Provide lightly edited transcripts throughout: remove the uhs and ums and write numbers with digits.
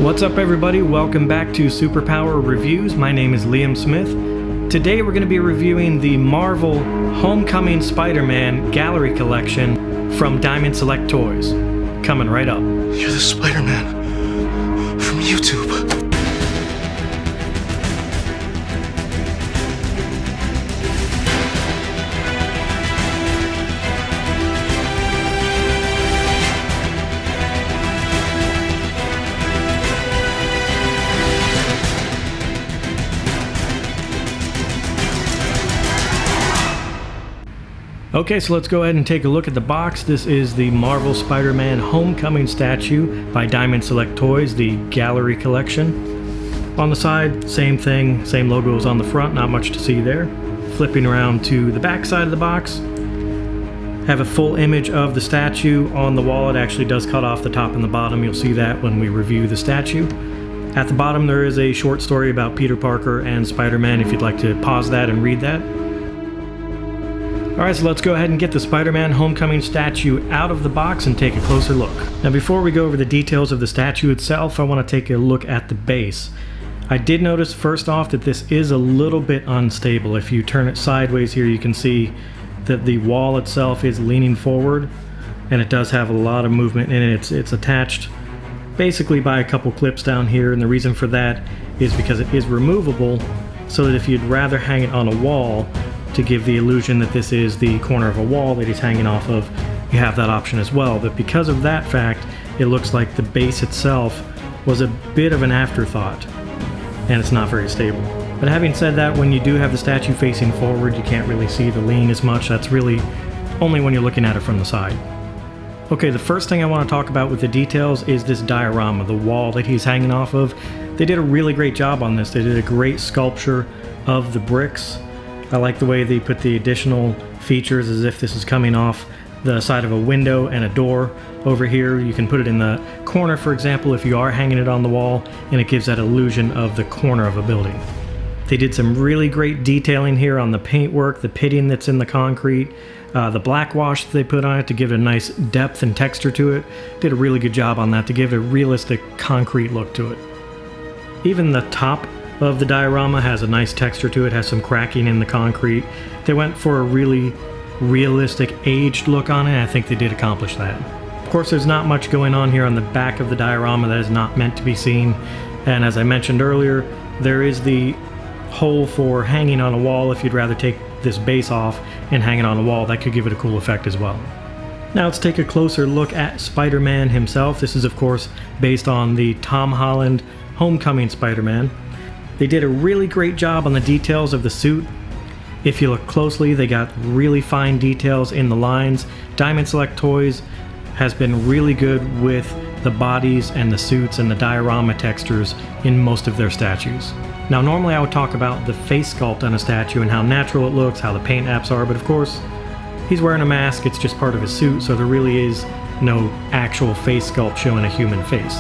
What's up everybody, welcome back to Superpower Reviews. My name is Liam Smith. Today we're going to be reviewing the Marvel Homecoming Spider-Man Gallery Collection from Diamond Select Toys. Coming right up. You're the Spider-Man from YouTube. Okay, so let's go ahead and take a look at the box. This is the Marvel Spider-Man Homecoming statue by Diamond Select Toys, the Gallery Collection. On the side, same thing, same logo as on the front, not much to see there. Flipping around to the back side of the box, have a full image of the statue on the wall. It actually does cut off the top and the bottom. You'll see that when we review the statue. At the bottom there is a short story about Peter Parker and Spider-Man if you'd like to pause that and read that. Alright, so let's go ahead and get the Spider-Man Homecoming statue out of the box and take a closer look. Now before we go over the details of the statue itself, I want to take a look at the base. I did notice first off that this is a little bit unstable. If you turn it sideways here, you can see that the wall itself is leaning forward, and it does have a lot of movement in it. It's attached basically by a couple clips down here, and the reason for that is because it is removable, so that if you'd rather hang it on a wall to give the illusion that this is the corner of a wall that he's hanging off of, you have that option as well. But because of that fact, it looks like the base itself was a bit of an afterthought, and it's not very stable. But having said that, when you do have the statue facing forward, you can't really see the lean as much. That's really only when you're looking at it from the side. Okay, the first thing I want to talk about with the details is this diorama, the wall that he's hanging off of. They did a really great job on this. They did a great sculpture of the bricks. I like the way they put the additional features as if this is coming off the side of a window and a door over here. You can put it in the corner, for example, if you are hanging it on the wall, and it gives that illusion of the corner of a building. They did some really great detailing here on the paintwork, the pitting that's in the concrete, the black wash that they put on it to give it a nice depth and texture to it. Did a really good job on that to give it a realistic concrete look to it. Even the top of the diorama has a nice texture to it, has some cracking in the concrete. They went for a really realistic aged look on it, and I think they did accomplish that. Of course, there's not much going on here on the back of the diorama that is not meant to be seen, and as I mentioned earlier, there is the hole for hanging on a wall if you'd rather take this base off and hang it on a wall. That could give it a cool effect as well. Now let's take a closer look at Spider-Man himself. This is of course based on the Tom Holland Homecoming Spider-Man. They did a really great job on the details of the suit. If you look closely, they got really fine details in the lines. Diamond Select Toys has been really good with the bodies and the suits and the diorama textures in most of their statues. Now normally I would talk about the face sculpt on a statue and how natural it looks, how the paint apps are, but of course he's wearing a mask, it's just part of his suit, so there really is no actual face sculpt showing a human face.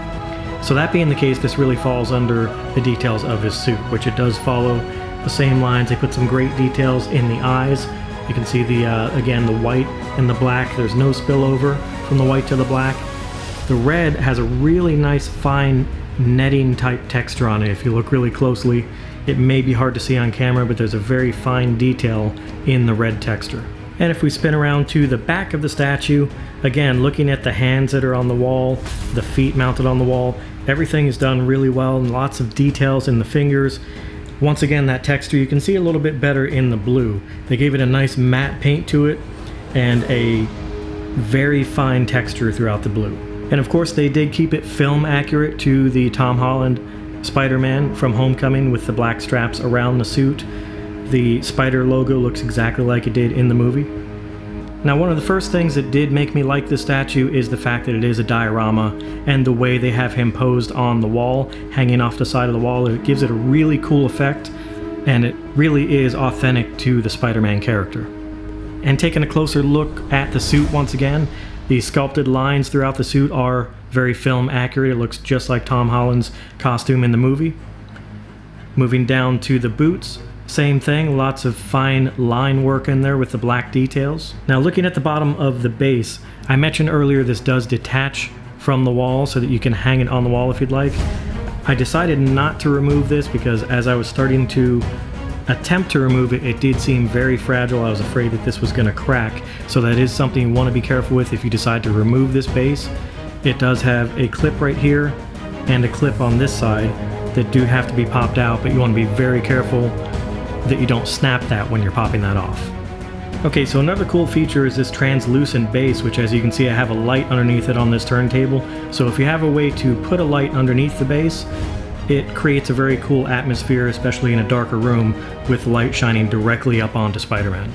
So that being the case, this really falls under the details of his suit, which it does follow the same lines. They put some great details in the eyes. You can see again, the white and the black. There's no spillover from the white to the black. The red has a really nice fine netting type texture on it. If you look really closely, it may be hard to see on camera, but there's a very fine detail in the red texture. And if we spin around to the back of the statue, again, looking at the hands that are on the wall, the feet mounted on the wall, everything is done really well, and lots of details in the fingers. Once again, that texture, you can see a little bit better in the blue. They gave it a nice matte paint to it and a very fine texture throughout the blue. And of course, they did keep it film accurate to the Tom Holland Spider-Man from Homecoming with the black straps around the suit. The spider logo looks exactly like it did in the movie. Now, one of the first things that did make me like this statue is the fact that it is a diorama, and the way they have him posed on the wall, hanging off the side of the wall. It gives it a really cool effect, and it really is authentic to the Spider-Man character. And taking a closer look at the suit once again, the sculpted lines throughout the suit are very film accurate. It looks just like Tom Holland's costume in the movie. Moving down to the boots, same thing, lots of fine line work in there with the black details. Now looking at the bottom of the base, I mentioned earlier this does detach from the wall so that you can hang it on the wall if you'd like. I decided not to remove this because as I was starting to attempt to remove it, it did seem very fragile. I was afraid that this was going to crack, so that is something you want to be careful with if you decide to remove this base. It does have a clip right here and a clip on this side that do have to be popped out, but you want to be very careful that you don't snap that when you're popping that off. Okay, so another cool feature is this translucent base, which as you can see I have a light underneath it on this turntable. So if you have a way to put a light underneath the base, it creates a very cool atmosphere, especially in a darker room with light shining directly up onto Spider-Man.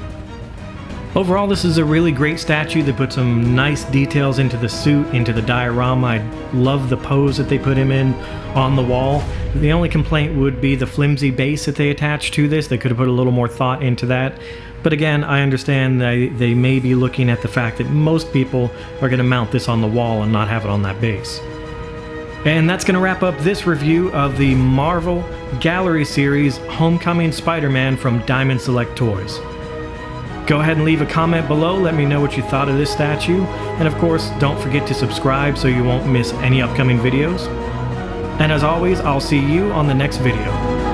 Overall, this is a really great statue. They put some nice details into the suit, into the diorama. I love the pose that they put him in on the wall. The only complaint would be the flimsy base that they attached to this. They could have put a little more thought into that. But again, I understand they may be looking at the fact that most people are going to mount this on the wall and not have it on that base. And that's going to wrap up this review of the Marvel Gallery Series Homecoming Spider-Man from Diamond Select Toys. Go ahead and leave a comment below, let me know what you thought of this statue, and of course, don't forget to subscribe so you won't miss any upcoming videos. And as always, I'll see you on the next video.